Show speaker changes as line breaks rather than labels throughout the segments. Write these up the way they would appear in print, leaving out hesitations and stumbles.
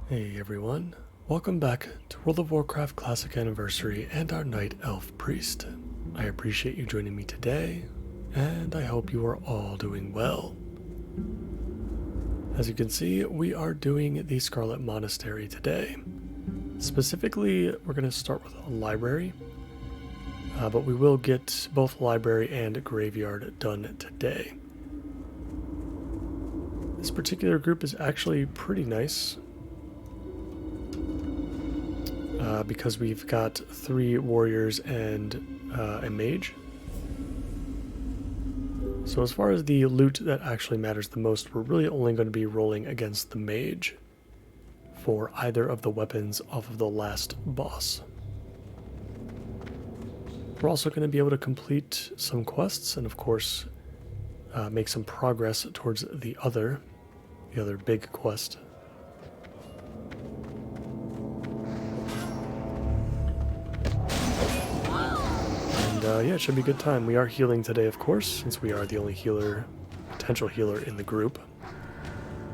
Hey everyone, welcome back to World of Warcraft Classic Anniversary and our Night Elf Priest. I appreciate you joining me today, and I hope you are all doing well. As you can see, we are doing the Scarlet Monastery today. Specifically, we're going to start with a library, but we will get both library and graveyard done today. This particular group is actually pretty nice. Because we've got 3 warriors and a mage. So as far as the loot that actually matters the most, we're really only going to be rolling against the mage for either of the weapons off of the last boss. We're also going to be able to complete some quests and of course make some progress towards the other big quest. Yeah, it should be a good time. We are healing today, of course, since we are the only potential healer in the group.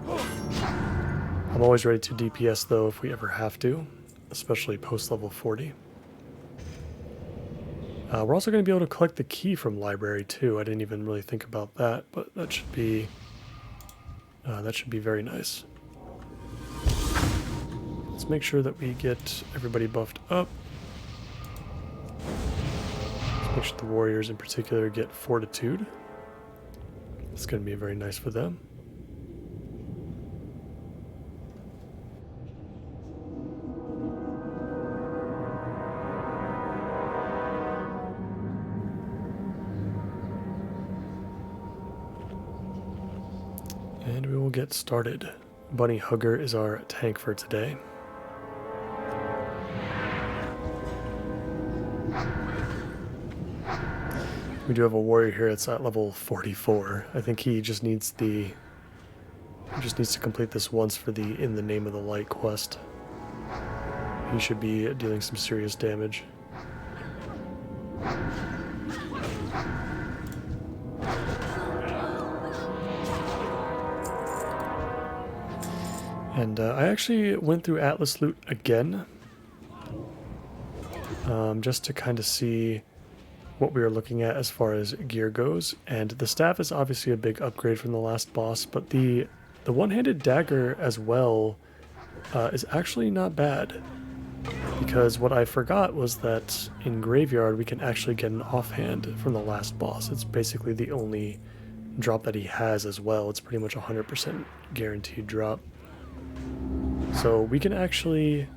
I'm always ready to DPS, though, if we ever have to, especially post-level 40. We're also going to be able to collect the key from library, too. I didn't even really think about that, but that should be very nice. Let's make sure that we get everybody buffed up. Make sure the warriors in particular get fortitude. It's going to be very nice for them. And we will get started. Bunny Hugger is our tank for today. We do have a warrior here that's at level 44. I think he just needs to complete this once for the In the Name of the Light quest. He should be dealing some serious damage. And I actually went through AtlasLoot again, just to kind of see what we were looking at as far as gear goes, and the staff is obviously a big upgrade from the last boss, but the one-handed dagger as well is actually not bad, because what I forgot was that in graveyard we can actually get an offhand from the last boss. It's basically the only drop that he has as well. It's pretty much 100% guaranteed drop, so we can actually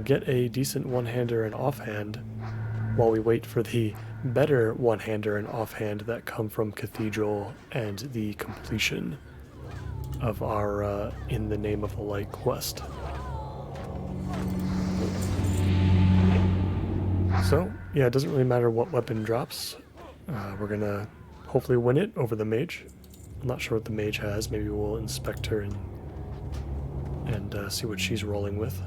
get a decent one-hander and offhand while we wait for the better one-hander and offhand that come from Cathedral and the completion of our In the Name of the Light quest. So, yeah, it doesn't really matter what weapon drops. We're gonna hopefully win it over the mage. I'm not sure what the mage has. Maybe we'll inspect her and see what she's rolling with.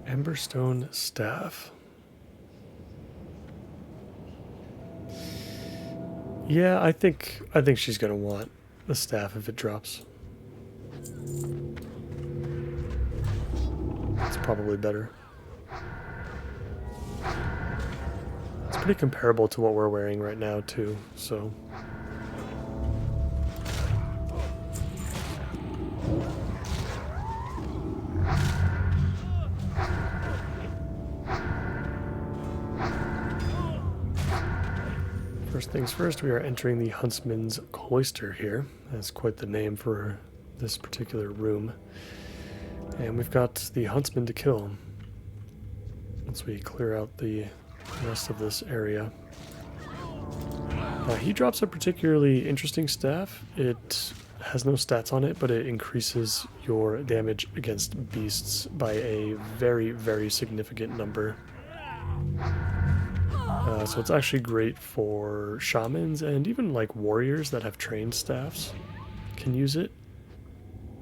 Emberstone Staff. Yeah, I think she's gonna want the staff if it drops. It's probably better. It's pretty comparable to what we're wearing right now too, so. First things first, we are entering the Huntsman's Cloister here. That's quite the name for this particular room. And we've got the Huntsman to kill once we clear out the rest of this area. He drops a particularly interesting staff. It has no stats on it, but it increases your damage against beasts by a very, very significant number. So it's actually great for shamans and even like warriors that have trained staffs can use it,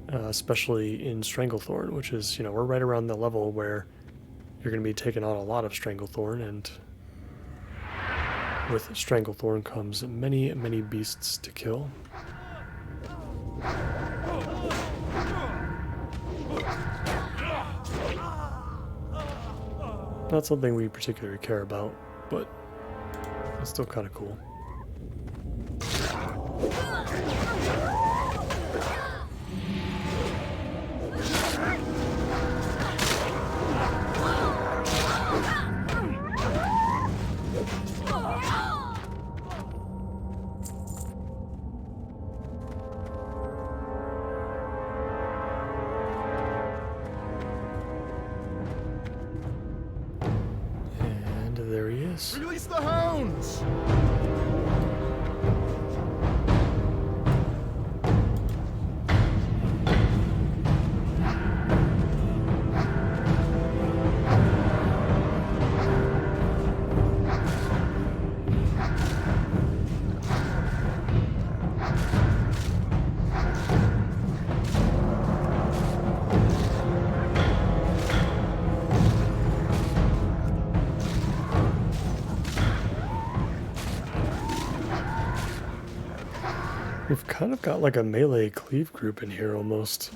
especially in Stranglethorn, which is, you know, we're right around the level where you're going to be taking on a lot of Stranglethorn, and with Stranglethorn comes many, many beasts to kill. Not something we particularly care about, but it's still kind of cool. There he is.
Release the hounds!
We've kind of got like a melee cleave group in here almost.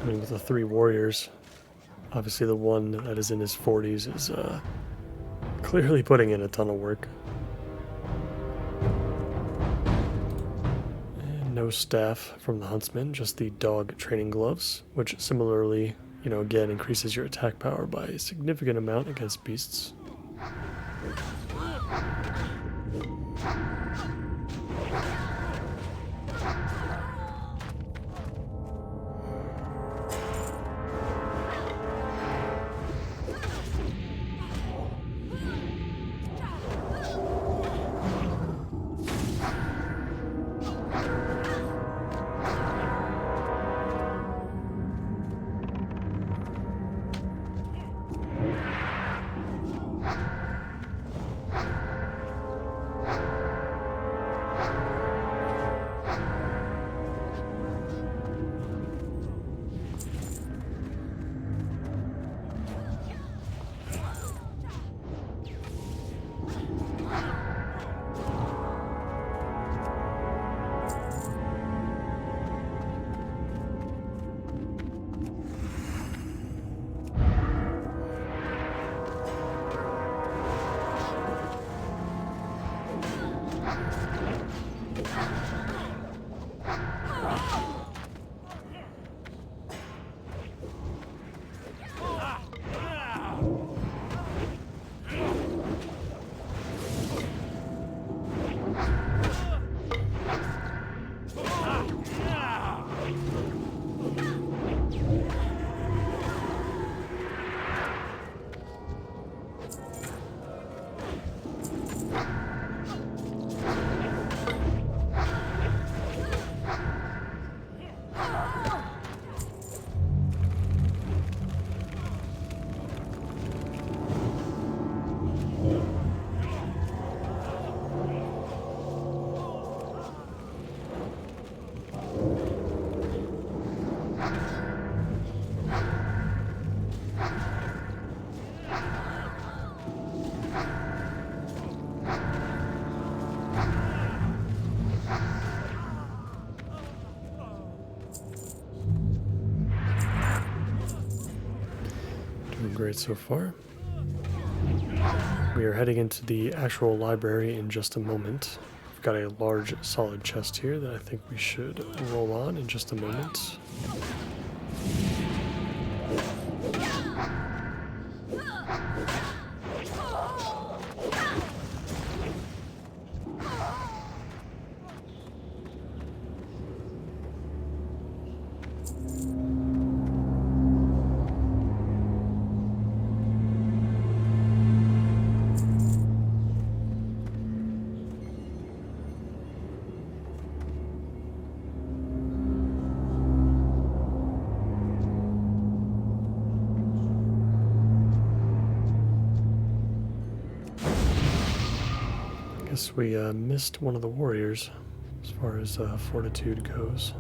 I mean, with the 3 warriors. Obviously the one that is in his 40s is clearly putting in a ton of work. And no staff from the huntsman, just the dog training gloves, which similarly, you know, again increases your attack power by a significant amount against beasts. Great so far. We are heading into the actual library in just a moment. We've got a large solid chest here that I think we should roll on in just a moment. Guess we missed one of the warriors as far as fortitude goes.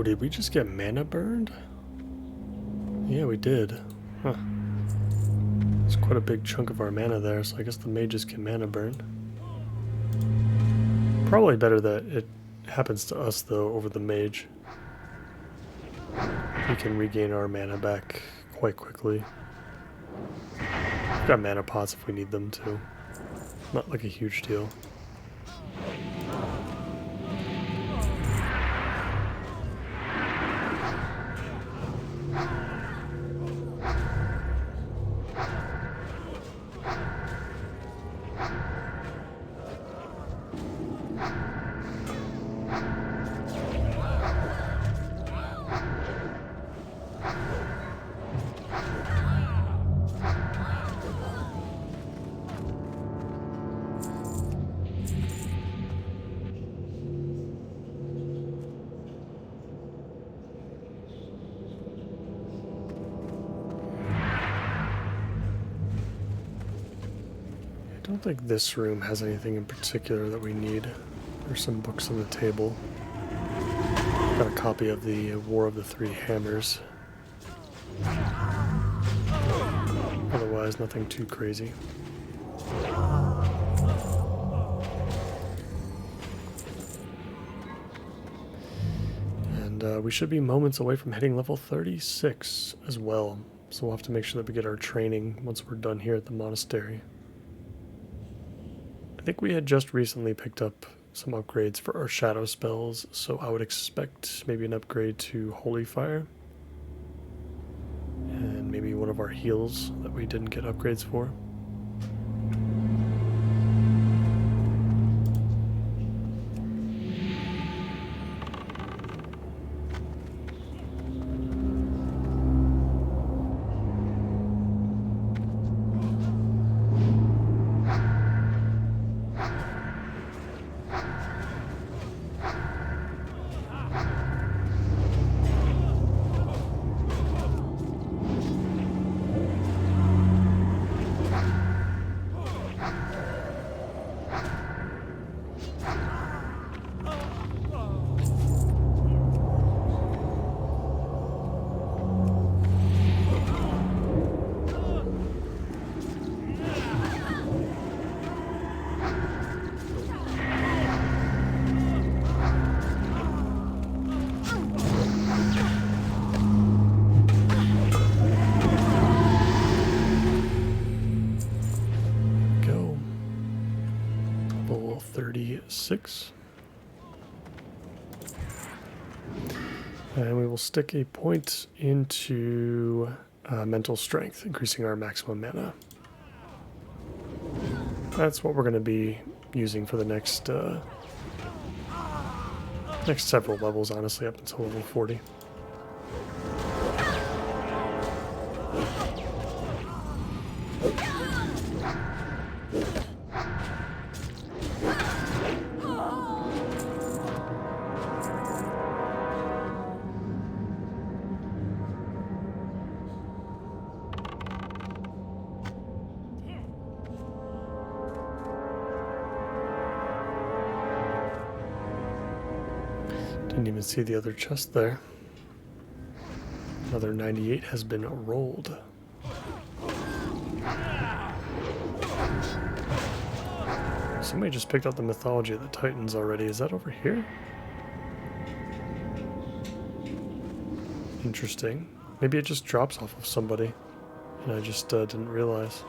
Did we just get mana burned? Yeah, we did. Huh. It's quite a big chunk of our mana there, so I guess the mages get mana burned. Probably better that it happens to us, though, over the mage. We can regain our mana back quite quickly. We've got mana pots if we need them, too. Not like a huge deal. I don't think this room has anything in particular that we need. There's some books on the table. Got a copy of the War of the Three Hammers. Otherwise, nothing too crazy. And we should be moments away from hitting level 36 as well. So we'll have to make sure that we get our training once we're done here at the monastery. I think we had just recently picked up some upgrades for our shadow spells, so I would expect maybe an upgrade to Holy Fire. And maybe one of our heals that we didn't get upgrades for. Level 36. And we will stick a point into mental strength, increasing our maximum mana. That's what we're going to be using for the next several levels, honestly, up until level 40. Didn't even see the other chest there. Another 98 has been rolled. Somebody just picked up the mythology of the Titans already. Is that over here? Interesting. Maybe it just drops off of somebody, and I just didn't realize.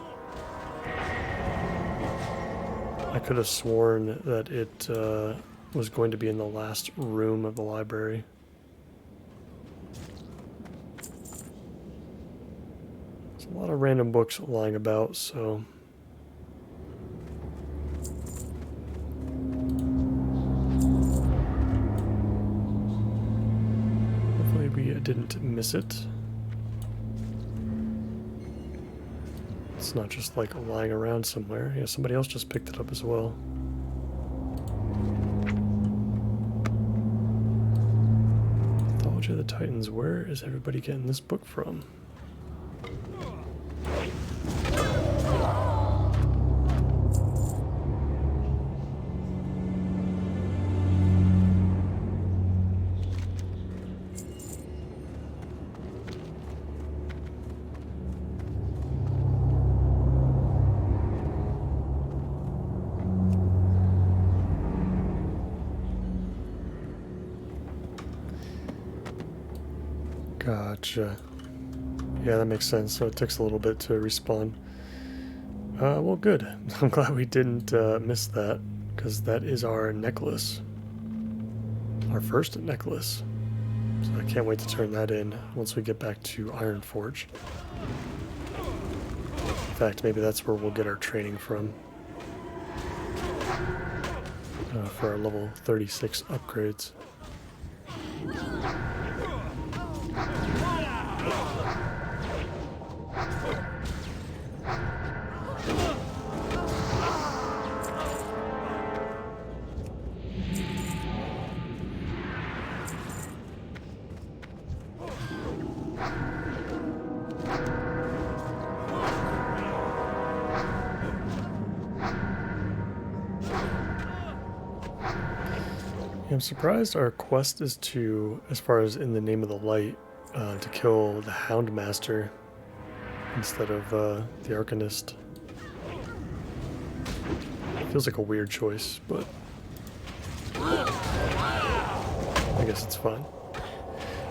I could have sworn that it was going to be in the last room of the library. There's a lot of random books lying about, so... didn't miss it. It's not just like lying around somewhere. Yeah, somebody else just picked it up as well. Mythology of the Titans. Where is everybody getting this book from? Gotcha. Yeah, that makes sense. So it takes a little bit to respawn. Well, good. I'm glad we didn't miss that, because that is our necklace. Our first necklace. So I can't wait to turn that in once we get back to Ironforge. In fact, maybe that's where we'll get our training from. For our level 36 upgrades. I'm surprised our quest is to, as far as in the Name of the Light, to kill the Houndmaster instead of the Arcanist. Feels like a weird choice, but I guess it's fun.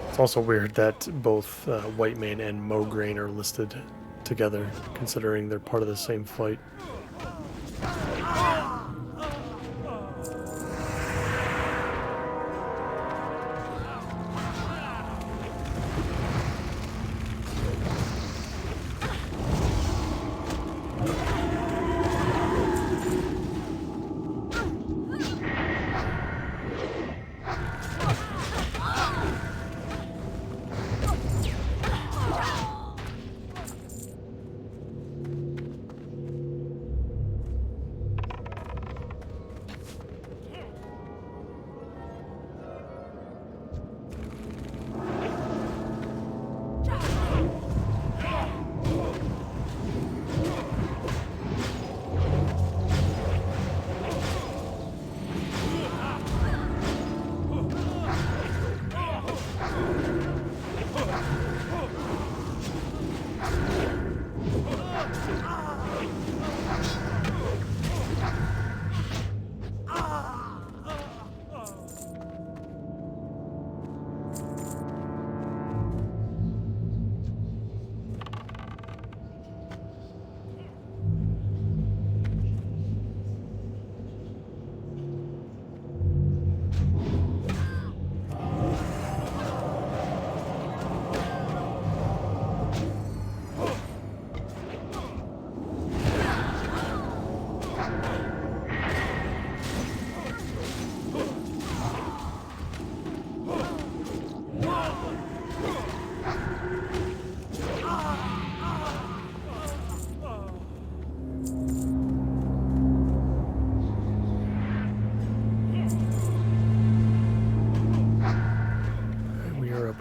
It's also weird that both Whitemane and Mograine are listed together, considering they're part of the same fight.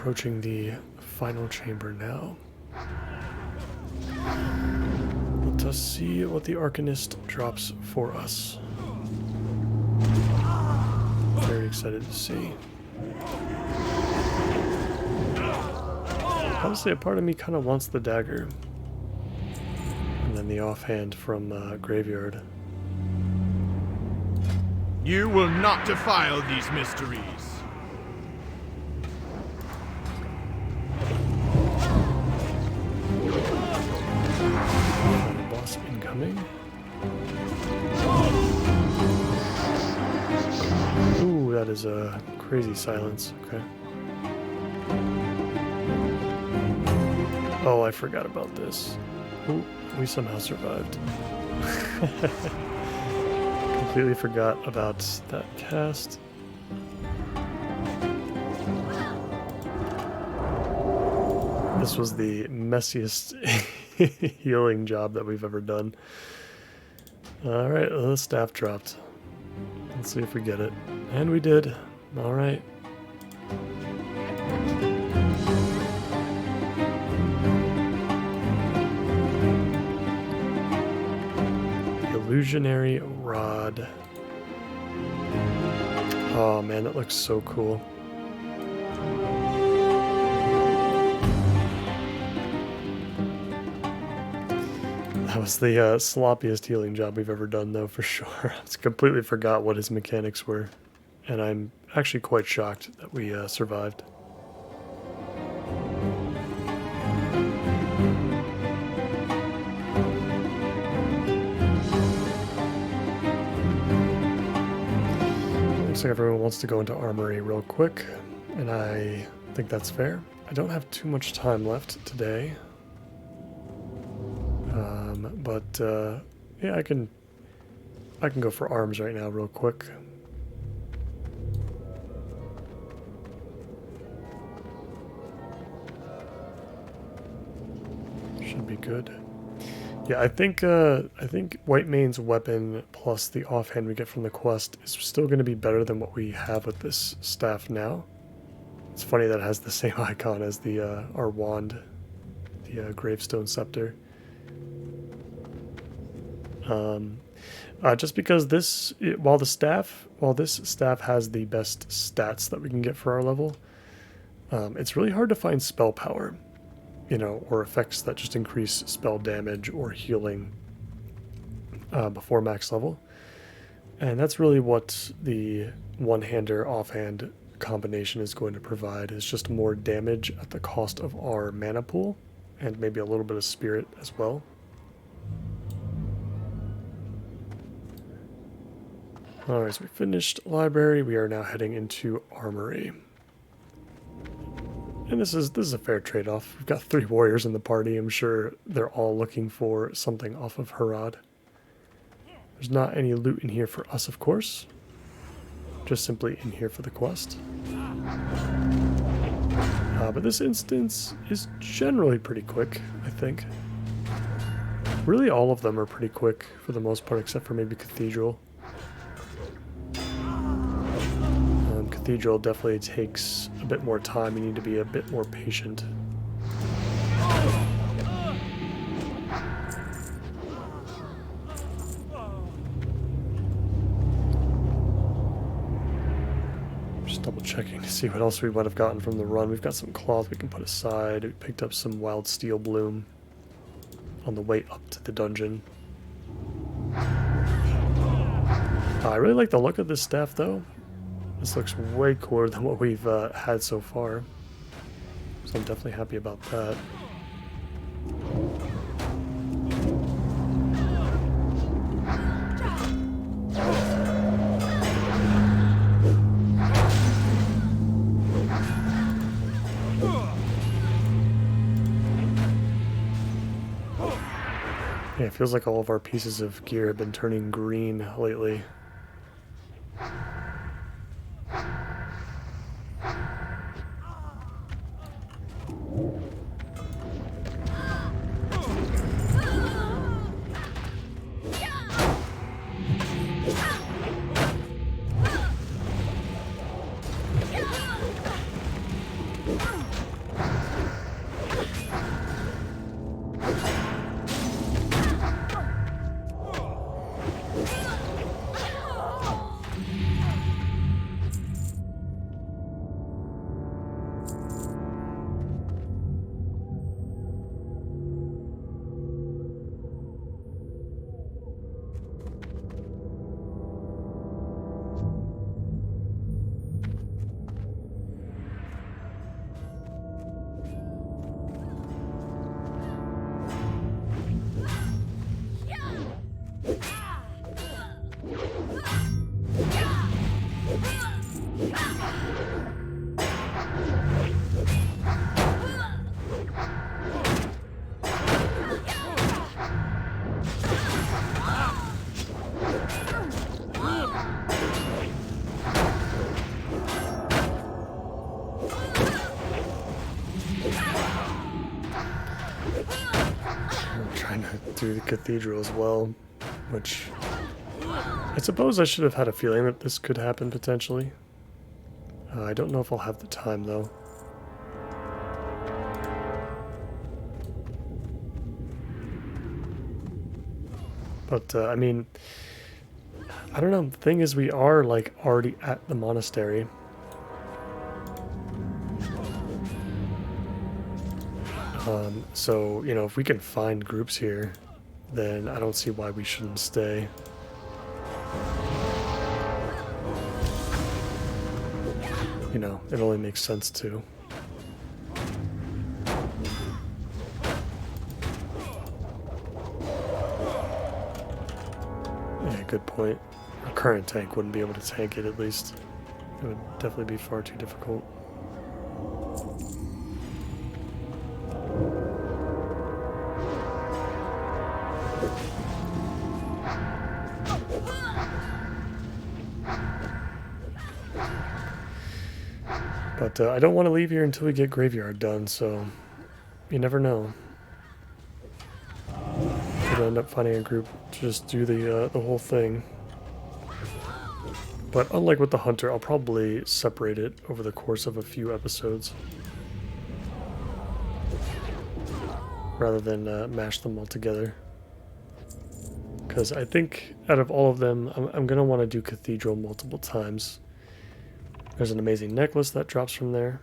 Approaching the final chamber now. Let us see what the Arcanist drops for us. Very excited to see. Honestly, a part of me kind of wants the dagger. And then the offhand from Graveyard.
You will not defile these mysteries.
Boss incoming. Ooh, that is a crazy silence. Okay. Oh, I forgot about this. Ooh, we somehow survived. Completely forgot about that cast. This was the messiest healing job that we've ever done. Alright, the staff dropped. Let's see if we get it. And we did. Alright. Illusionary Rod. Oh man, that looks so cool. That was the sloppiest healing job we've ever done, though, for sure. I completely forgot what his mechanics were, and I'm actually quite shocked that we survived. Looks like everyone wants to go into Armory real quick, and I think that's fair. I don't have too much time left today. But yeah, I can go for arms right now real quick. Should be good. Yeah, I think White Mane's weapon plus the offhand we get from the quest is still going to be better than what we have with this staff now. It's funny that it has the same icon as the our wand, the Gravestone Scepter. Just because while this staff has the best stats that we can get for our level, it's really hard to find spell power, you know, or effects that just increase spell damage or healing before max level. And that's really what the one-hander offhand combination is going to provide, is just more damage at the cost of our mana pool and maybe a little bit of spirit as well. Alright, so we finished library. We are now heading into Armory. And this is a fair trade-off. We've got 3 warriors in the party. I'm sure they're all looking for something off of Harad. There's not any loot in here for us, of course. Just simply in here for the quest. But this instance is generally pretty quick, I think. Really all of them are pretty quick for the most part, except for maybe Cathedral. Cathedral definitely takes a bit more time. You need to be a bit more patient. Just double checking to see what else we might have gotten from the run. We've got some cloth we can put aside. We picked up some wild steel bloom on the way up to the dungeon. I really like the look of this staff, though. This looks way cooler than what we've had so far. So I'm definitely happy about that. Yeah, it feels like all of our pieces of gear have been turning green lately. do the cathedral as well, which I suppose I should have had a feeling that this could happen potentially. I don't know if I'll have the time though. But I mean, I don't know. The thing is, we are like already at the monastery. So, you know, if we can find groups here, then I don't see why we shouldn't stay. You know, it only makes sense to. Yeah, good point. Our current tank wouldn't be able to tank it, at least. It would definitely be far too difficult. But I don't want to leave here until we get Graveyard done, so you never know. Could end up finding a group to just do the whole thing. But unlike with the Hunter, I'll probably separate it over the course of a few episodes, rather than mash them all together. Because I think out of all of them, I'm going to want to do Cathedral multiple times. There's an amazing necklace that drops from there.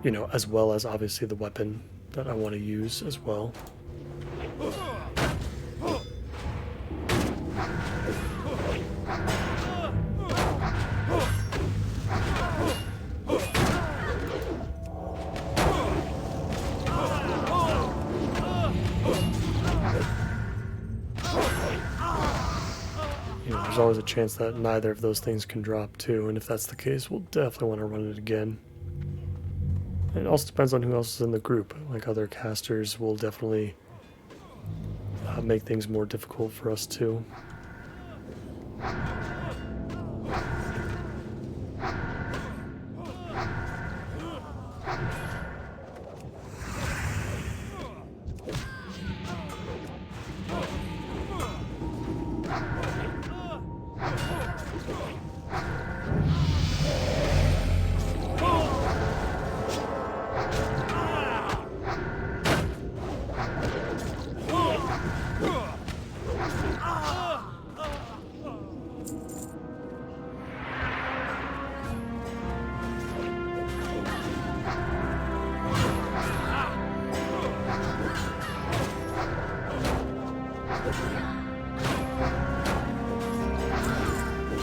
You know, as well as obviously the weapon that I want to use as well. There's always a chance that neither of those things can drop too, and if that's the case, we'll definitely want to run it again. And it also depends on who else is in the group. Like other casters will definitely make things more difficult for us too.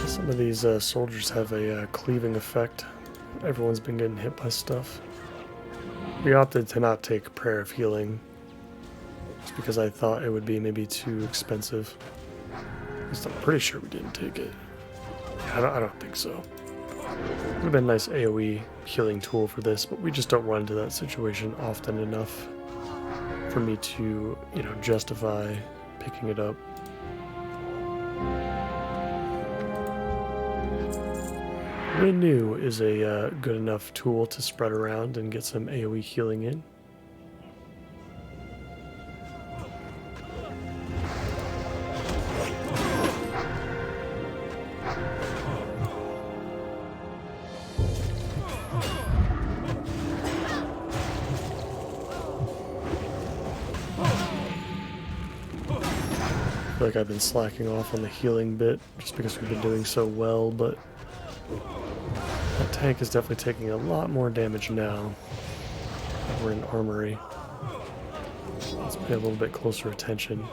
Some of these soldiers have a cleaving effect. Everyone's been getting hit by stuff. We opted to not take Prayer of Healing, just because I thought it would be maybe too expensive. At least I'm pretty sure we didn't take it. Yeah, I don't think so. It would have been a nice AoE healing tool for this, but we just don't run into that situation often enough for me to, you know, justify picking it up. Renew is a good enough tool to spread around and get some AoE healing in. I feel like I've been slacking off on the healing bit just because we've been doing so well, but that tank is definitely taking a lot more damage now that we're in Armory. Let's pay a little bit closer attention.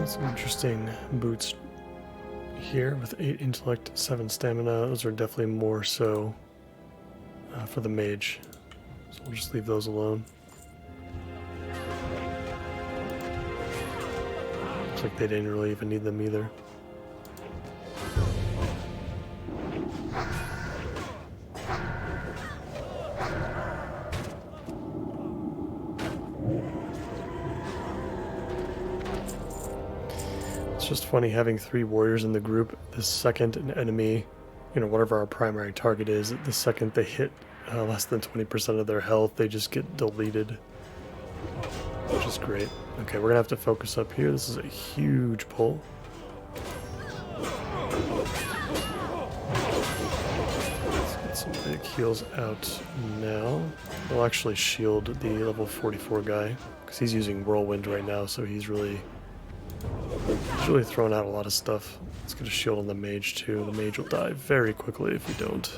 Some interesting boots here with 8 intellect, 7 stamina. Those are definitely more so for the mage. So we'll just leave those alone. Looks like they didn't really even need them either. It's just funny having 3 warriors in the group. The second an enemy, whatever our primary target is, the second they hit less than 20% of their health, they just get deleted, which is great. Okay, we're gonna have to focus up here. This is a huge pull. Let's get some big heals out now. We'll actually shield the level 44 guy because he's using Whirlwind right now, so he's really throwing out a lot of stuff. Let's get a shield on the mage too. The mage will die very quickly if we don't.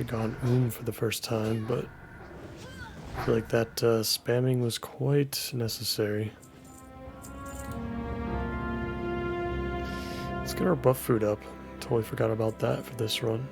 Gone for the first time, but I feel like that spamming was quite necessary. Let's get our buff food up. Totally forgot about that for this run.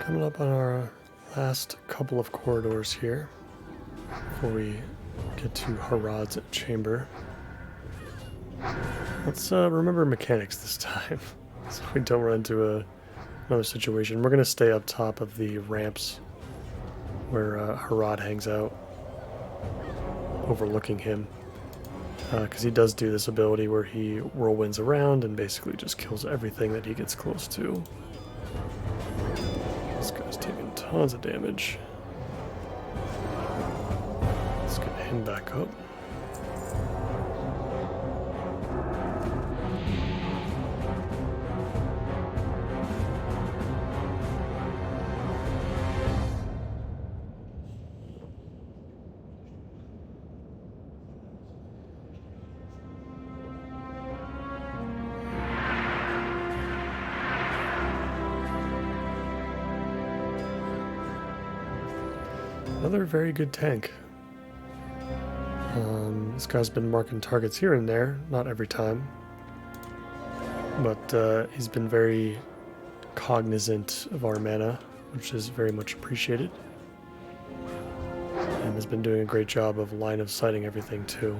Coming up on our last couple of corridors here before we get to Harad's chamber. Let's remember mechanics this time so we don't run into another situation. We're going to stay up top of the ramps where Harad hangs out, overlooking him, because he does do this ability where he whirlwinds around and basically just kills everything that he gets close to. This guy's taking tons of damage. Let's get him back up. Another very good tank. This guy's been marking targets here and there, not every time. But he's been very cognizant of our mana, which is very much appreciated. And has been doing a great job of line of sighting everything too.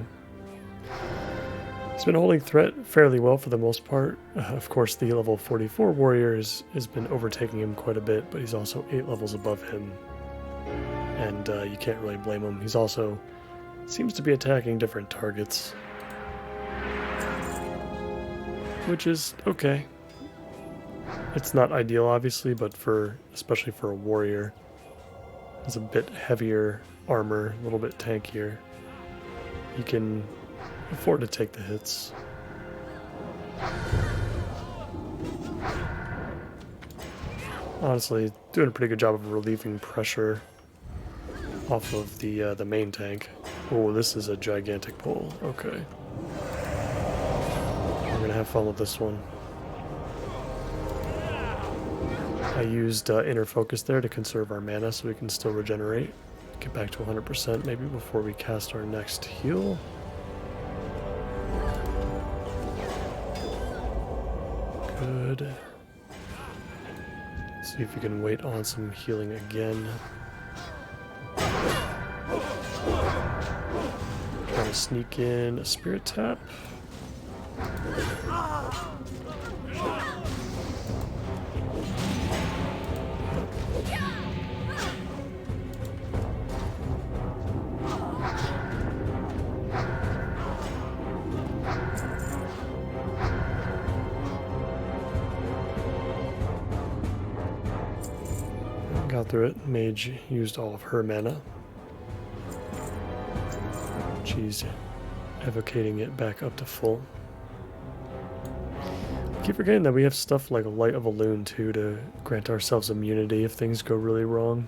He's been holding threat fairly well for the most part. Of course, the level 44 warrior has been overtaking him quite a bit, but he's also 8 levels above him. And you can't really blame him. He's also seems to be attacking different targets, which is okay. It's not ideal, obviously, but especially for a warrior, it's a bit heavier armor, a little bit tankier. He can afford to take the hits. Honestly, doing a pretty good job of relieving pressure off of the main tank. Oh, this is a gigantic pull. Okay. We're gonna have fun with this one. I used inner focus there to conserve our mana so we can still regenerate. Get back to 100% maybe before we cast our next heal. Good. See if we can wait on some healing again. Trying to sneak in a spirit tap. Got through it. Mage used all of her mana. She's evocating it back up to full. I keep forgetting that we have stuff like Light of a Loon too to grant ourselves immunity if things go really wrong.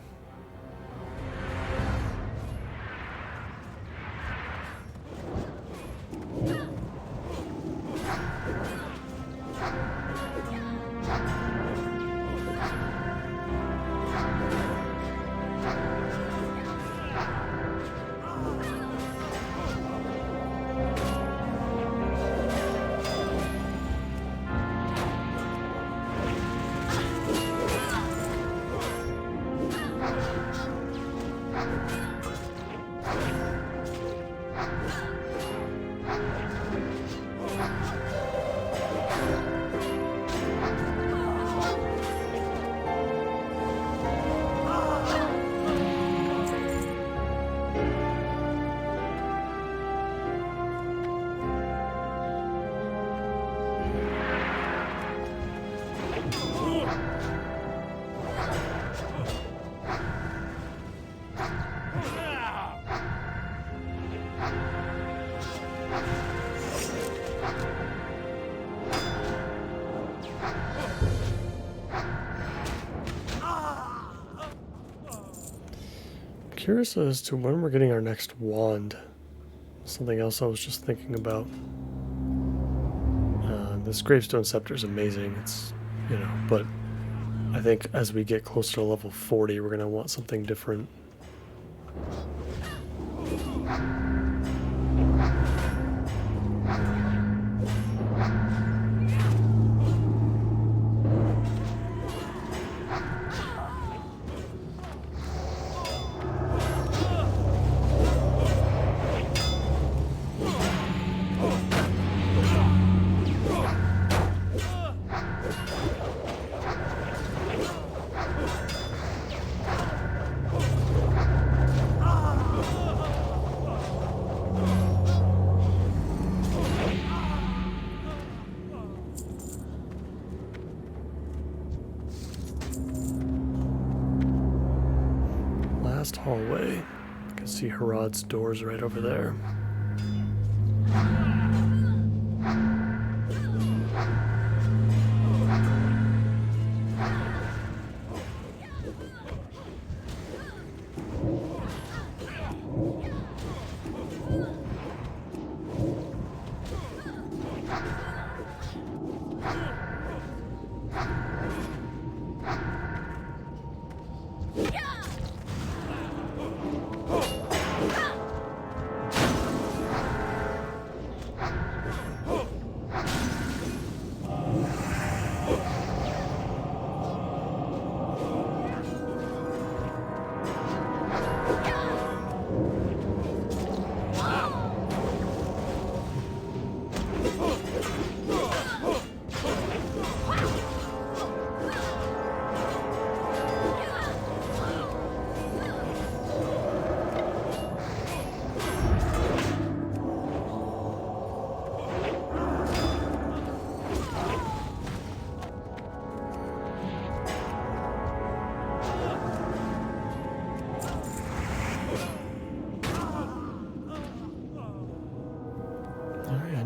Curious as to when we're getting our next wand. Something else I was just thinking about. This Gravestone Scepter is amazing. It's, but I think as we get closer to level 40, we're going to want something different. Hallway. You can see Herod's doors right over there.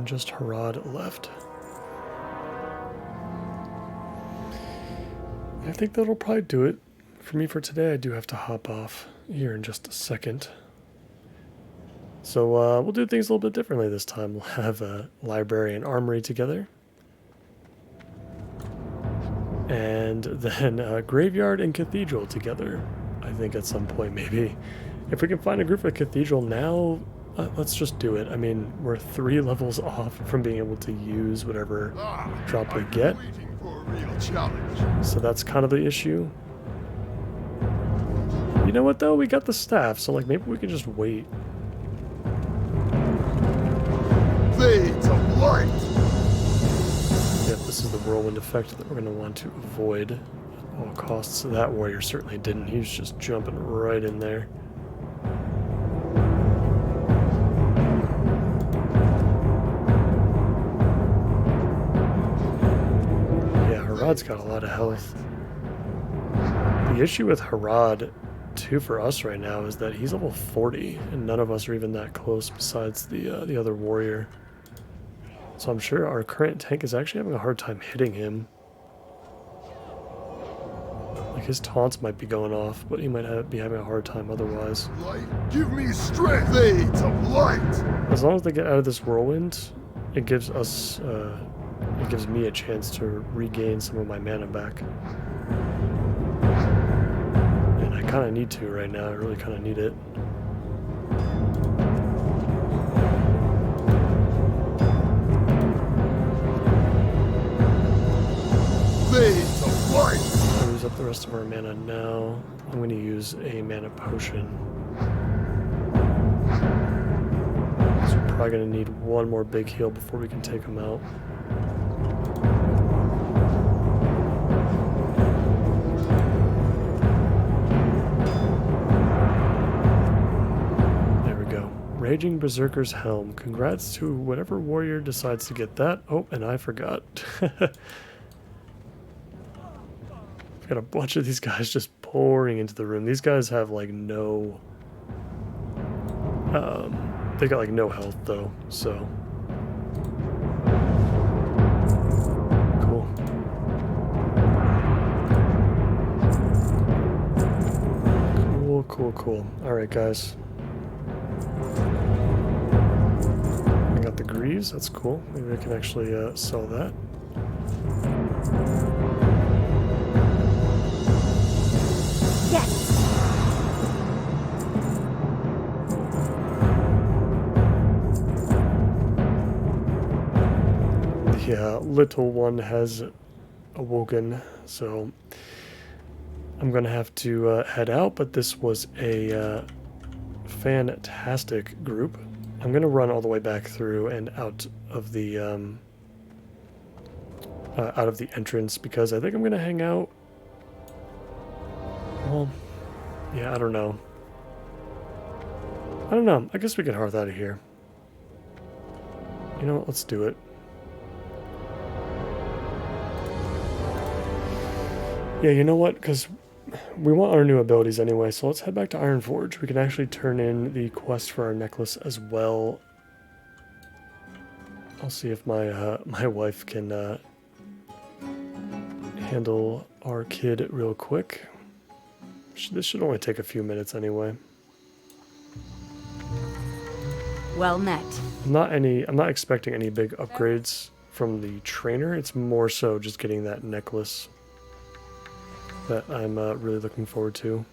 And just Harad left. I think that'll probably do it for me for today. I do have to hop off here in just a second. So we'll do things a little bit differently this time. We'll have a library and armory together. And then graveyard and cathedral together. I think at some point maybe. If we can find a group for cathedral now, let's just do it. I mean, we're 3 levels off from being able to use whatever drop we get. So that's kind of the issue. You know what though? We got the staff, so like maybe we can just wait.
Fades of light.
Yep, this is the whirlwind effect that we're going to want to avoid at all costs. So that warrior certainly didn't. He was just jumping right in there. Yeah, Harad's got a lot of health. The issue with Harad, too, for us right now is that he's level 40, and none of us are even that close besides the other warrior. So I'm sure our current tank is actually having a hard time hitting him. Like his taunts might be going off, but he might be having a hard time otherwise.
Light, give me strength. Fades of light.
As long as they get out of this whirlwind, it gives us, it gives me a chance to regain some of my mana back. And I kind of need to right now. I really kind of need it.
Fades of light.
I'll use up the rest of our mana now. I'm going to use a mana potion. So we're probably going to need one more big heal before we can take him out. There we go. Raging Berserker's Helm. Congrats to whatever warrior decides to get that. Oh, and I forgot. Got a bunch of these guys just pouring into the room. These guys have like no they got like no health though, so cool. Cool. Alright guys. I got the greaves, that's cool. Maybe I can actually sell that. Yeah, little one has awoken, so I'm gonna have to head out, but this was a fantastic group. I'm gonna run all the way back through and out of the entrance because I think I'm gonna hang out. Well, yeah, I don't know. I guess we can hearth out of here. You know what? Let's do it. Yeah, you know what? Because we want our new abilities anyway, so let's head back to Ironforge. We can actually turn in the quest for our necklace as well. I'll see if my my wife can handle our kid real quick. This should only take a few minutes anyway.
Well met.
I'm not expecting any big upgrades from the trainer. It's more so just getting that necklace that I'm really looking forward to.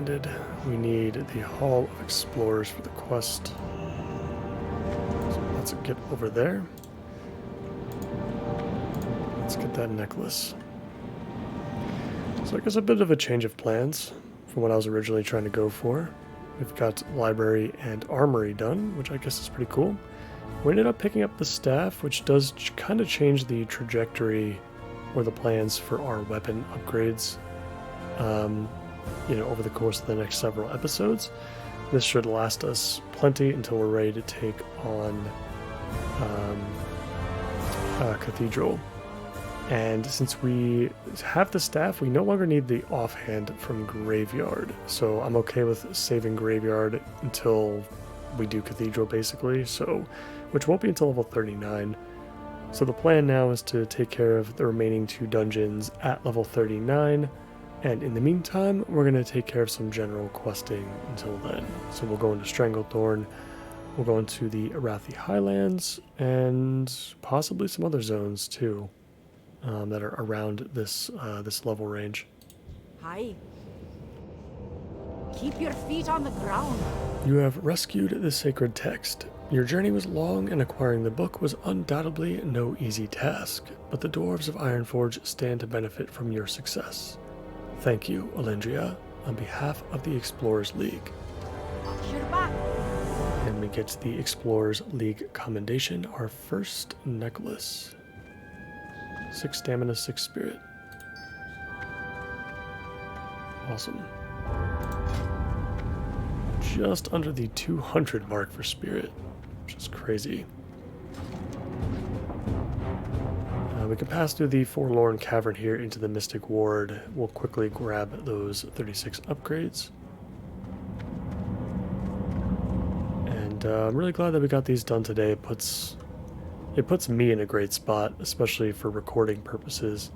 one-handed. We need the Hall of Explorers for the quest. So let's get over there. Let's get that necklace. So I guess a bit of a change of plans from what I was originally trying to go for. We've got Library and Armory done, which I guess is pretty cool. We ended up picking up the staff, which does kind of change the trajectory or the plans for our weapon upgrades, over the course of the next several episodes. This should last us plenty until we're ready to take on Cathedral. And since we have the staff, we no longer need the offhand from Graveyard. So I'm okay with saving Graveyard until we do Cathedral, basically. So, which won't be until level 39. So the plan now is to take care of the remaining 2 dungeons at level 39. And in the meantime, we're going to take care of some general questing until then. So we'll go into Stranglethorn, we'll go into the Arathi Highlands, and possibly some other zones too. That are around this level range.
Hi. Keep your feet on the ground.
You have rescued the sacred text. Your journey was long, and acquiring the book was undoubtedly no easy task, but the dwarves of Ironforge stand to benefit from your success. Thank you, Alendria, on behalf of the Explorers League.
Watch your back.
And we get the Explorers League commendation, our first necklace. 6 stamina, 6 spirit. Awesome. Just under the 200 mark for spirit, which is crazy. We can pass through the Forlorn Cavern here into the Mystic Ward. We'll quickly grab those 36 upgrades. And I'm really glad that we got these done today. It puts me in a great spot, especially for recording purposes,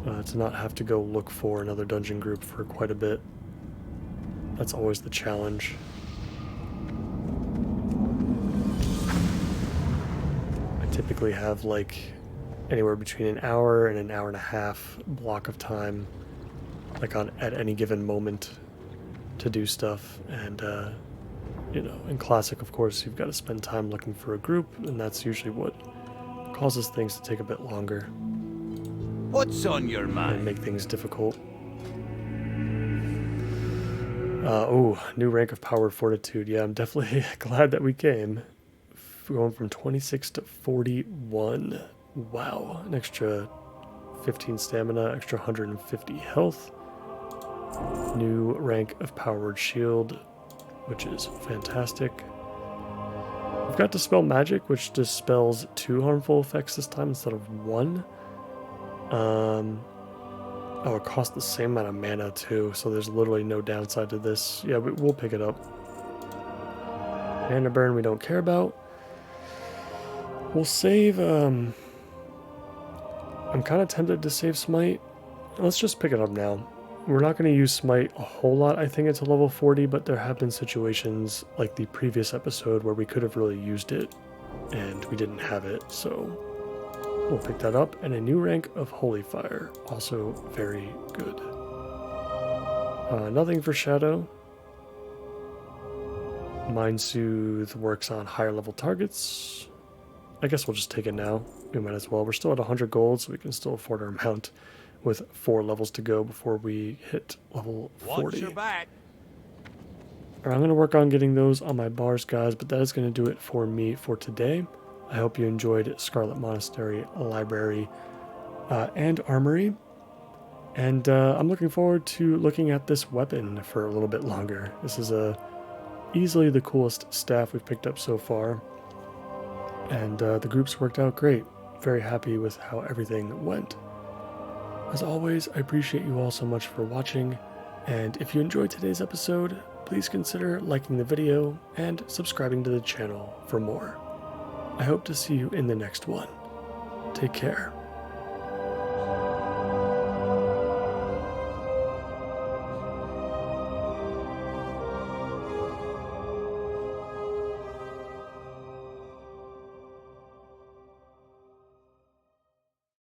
to not have to go look for another dungeon group for quite a bit. That's always the challenge. I typically have like anywhere between an hour and an hour and a half block of time, like at any given moment, to do stuff. And in Classic, of course, you've got to spend time looking for a group, and that's usually what causes things to take a bit longer.
What's on your mind?
And make things difficult. New rank of Power Fortitude. Yeah, I'm definitely glad that we came. Going from 26 to 41. Wow. An extra 15 stamina, extra 150 health. New rank of Powered Shield, which is fantastic. We've got Dispel Magic, which dispels 2 harmful effects this time instead of 1. It costs the same amount of mana too, so there's literally no downside to this. Yeah, we'll pick it up. Mana Burn we don't care about. We'll save, I'm kind of tempted to save Smite. Let's just pick it up now. We're not going to use Smite a whole lot, I think, until level 40, but there have been situations like the previous episode where we could have really used it, and we didn't have it, so we'll pick that up. And a new rank of Holy Fire, also very good. Nothing for Shadow. Mind Soothe works on higher level targets. I guess we'll just take it now. We might as well. We're still at 100 gold, so we can still afford our mount with 4 levels to go before we hit level 40.
Watch your back.
Alright, I'm going to work on getting those on my bars, guys, but that is going to do it for me for today. I hope you enjoyed Scarlet Monastery, Library, and Armory. And I'm looking forward to looking at this weapon for a little bit longer. This is easily the coolest staff we've picked up so far. And the groups worked out great. Very happy with how everything went. As always, I appreciate you all so much for watching, and if you enjoyed today's episode, please consider liking the video and subscribing to the channel for more. I hope to see you in the next one. Take care.